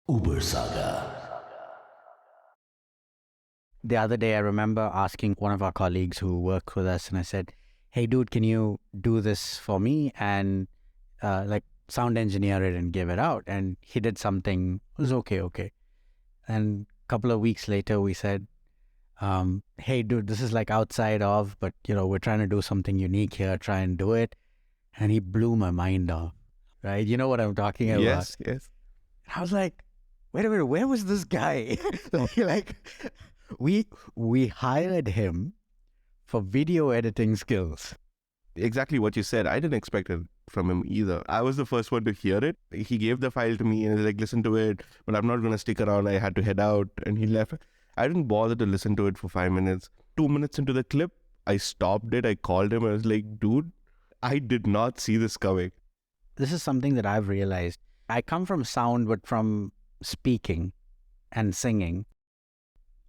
Ubersaga. The other day, I remember asking one of our colleagues who worked with us, and I said, "Hey, dude, can you do this for me and sound engineer it and give it out?" And he did something. It was okay. And a couple of weeks later, we said, "Hey, dude, this is like outside of, but we're trying to do something unique here. Try and do it." And he blew my mind off. Right? You know what I'm talking about? Yes. I was like, "Wait a minute, where was this guy?" like we hired him for video editing skills. Exactly what you said. I didn't expect it from him either. I was the first one to hear it. He gave the file to me and he was like, listen to it, but I'm not going to stick around. I had to head out and he left. I didn't bother to listen to it for 5 minutes. 2 minutes into the clip, I stopped it. I called him. I was like, dude, I did not see this coming. This is something that I've realized. I come from sound, but from speaking and singing.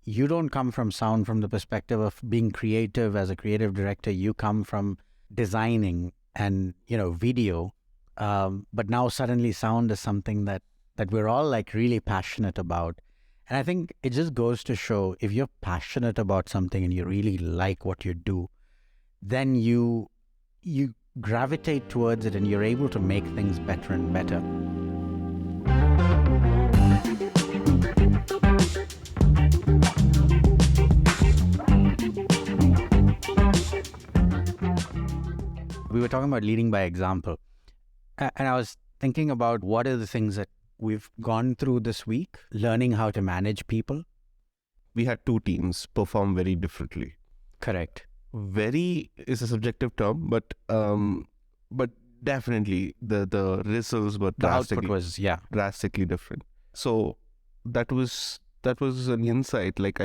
You don't come from sound from the perspective of being creative as a creative director. You come from designing and, video. But now suddenly sound is something that we're all like really passionate about. And I think it just goes to show if you're passionate about something and you really like what you do, then you gravitate towards it and you're able to make things better and better. We were talking about leading by example. And I was thinking about what are the things that we've gone through this week, learning how to manage people. We had two teams perform very differently. Correct. Very is a subjective term, but definitely the results were The output was, drastically different. So that was an insight. Like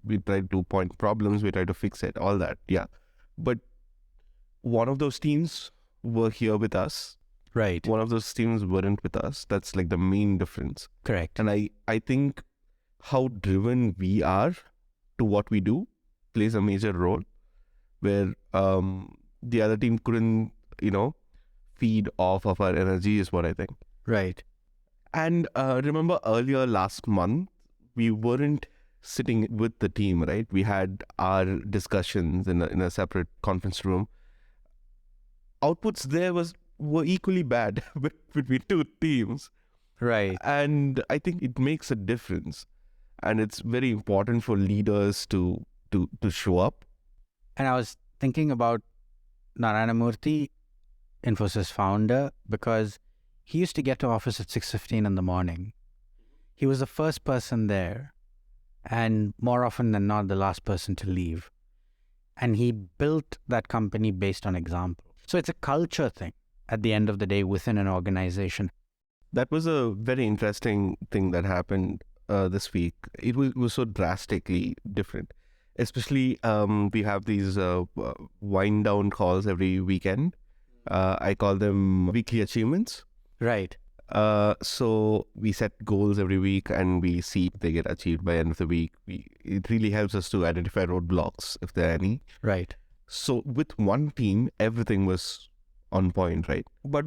we tried to point problems, we tried to fix it, all that. Yeah, but one of those teams were here with us. Right. One of those teams weren't with us. That's like the main difference. Correct. And I think how driven we are to what we do plays a major role, where the other team couldn't, feed off of our energy is what I think. Right. And remember earlier last month, we weren't sitting with the team, right? We had our discussions in a separate conference room. Outputs there were equally bad between two teams. Right. And I think it makes a difference. And it's very important for leaders to show up. And I was thinking about Narayana Murthy, Infosys founder, because he used to get to office at 6:15 in the morning. He was the first person there and more often than not the last person to leave. And he built that company based on example. So it's a culture thing at the end of the day within an organization. That was a very interesting thing that happened this week. It was so drastically different. Especially we have these wind down calls every weekend. I call them weekly achievements. Right. So we set goals every week and we see if they get achieved by end of the week. It really helps us to identify roadblocks if there are any. Right. So with one team, everything was on point, right? But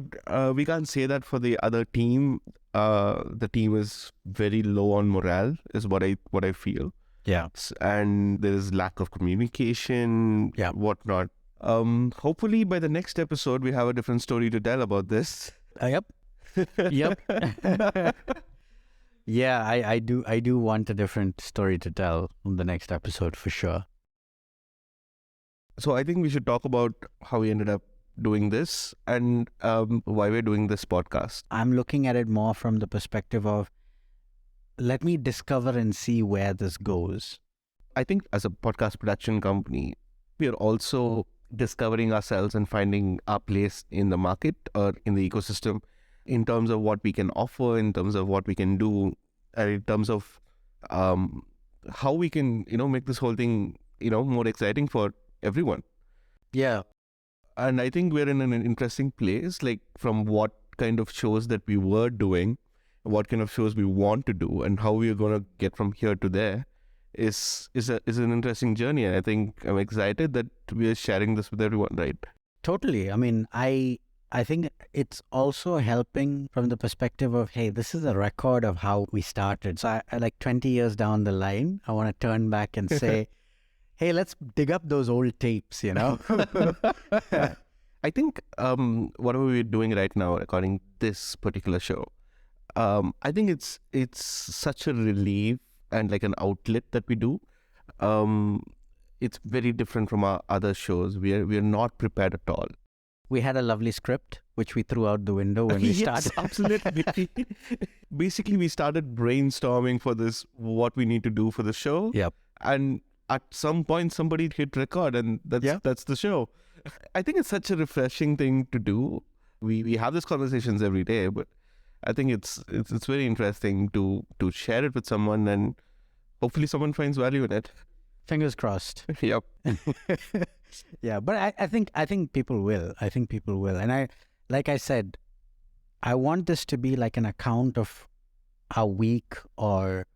we can't say that for the other team. The team is very low on morale, is what I feel. Yeah. And there is lack of communication, whatnot. Hopefully by the next episode, we have a different story to tell about this. Yep. Yeah, I do want a different story to tell on the next episode for sure. So I think we should talk about how we ended up doing this and why we're doing this podcast. I'm looking at it more from the perspective of, let me discover and see where this goes. I think as a podcast production company, we are also discovering ourselves and finding our place in the market or in the ecosystem in terms of what we can offer, in terms of what we can do, and in terms of how we can, make this whole thing, more exciting for everyone. Yeah. And I think we're in an interesting place, like from what kind of shows that we were doing, what kind of shows we want to do, and how we're going to get from here to there is an interesting journey. And I think I'm excited that we are sharing this with everyone, right? Totally. I mean, I I think it's also helping from the perspective of, hey, this is a record of how we started. So I like 20 years down the line, I want to turn back and say, hey, let's dig up those old tapes, you know? I think whatever we're doing right now, recording this particular show, I think it's such a relief and like an outlet that we do. It's very different from our other shows. We are not prepared at all. We had a lovely script, which we threw out the window when we Yes, started. absolutely. Basically, we started brainstorming for this, what we need to do for the show. Yep. And at some point, somebody hit record, and that's the show. I think it's such a refreshing thing to do. We have these conversations every day, but I think it's very interesting to share it with someone, and hopefully someone finds value in it. Fingers crossed. Yep. Yeah, but I think people will. I think people will. And like I said, I want this to be like an account of our week or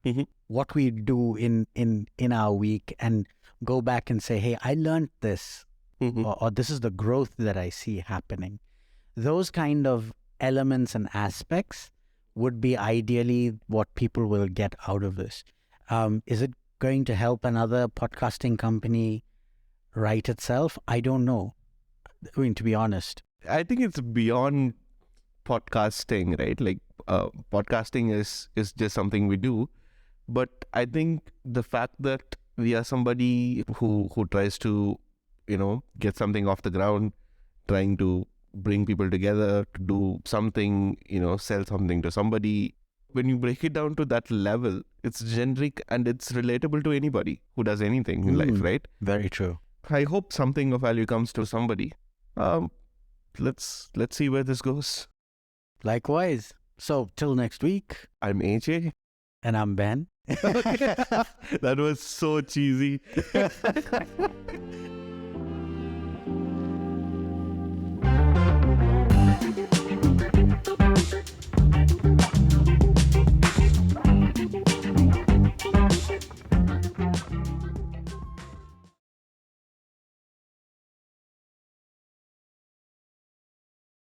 what we do in our week, and go back and say, hey, I learned this, or this is the growth that I see happening. Those kind of elements and aspects would be ideally what people will get out of this. Is it going to help another podcasting company write itself? I don't know. I mean, to be honest. I think it's beyond podcasting, right? Like podcasting is just something we do. But I think the fact that we are somebody who tries to, get something off the ground, trying to bring people together to do something, sell something to somebody. When you break it down to that level, it's generic and it's relatable to anybody who does anything in life, right? Very true. I hope something of value comes to somebody. Let's see where this goes. Likewise. So till next week. I'm AJ. And I'm Ben. That was so cheesy.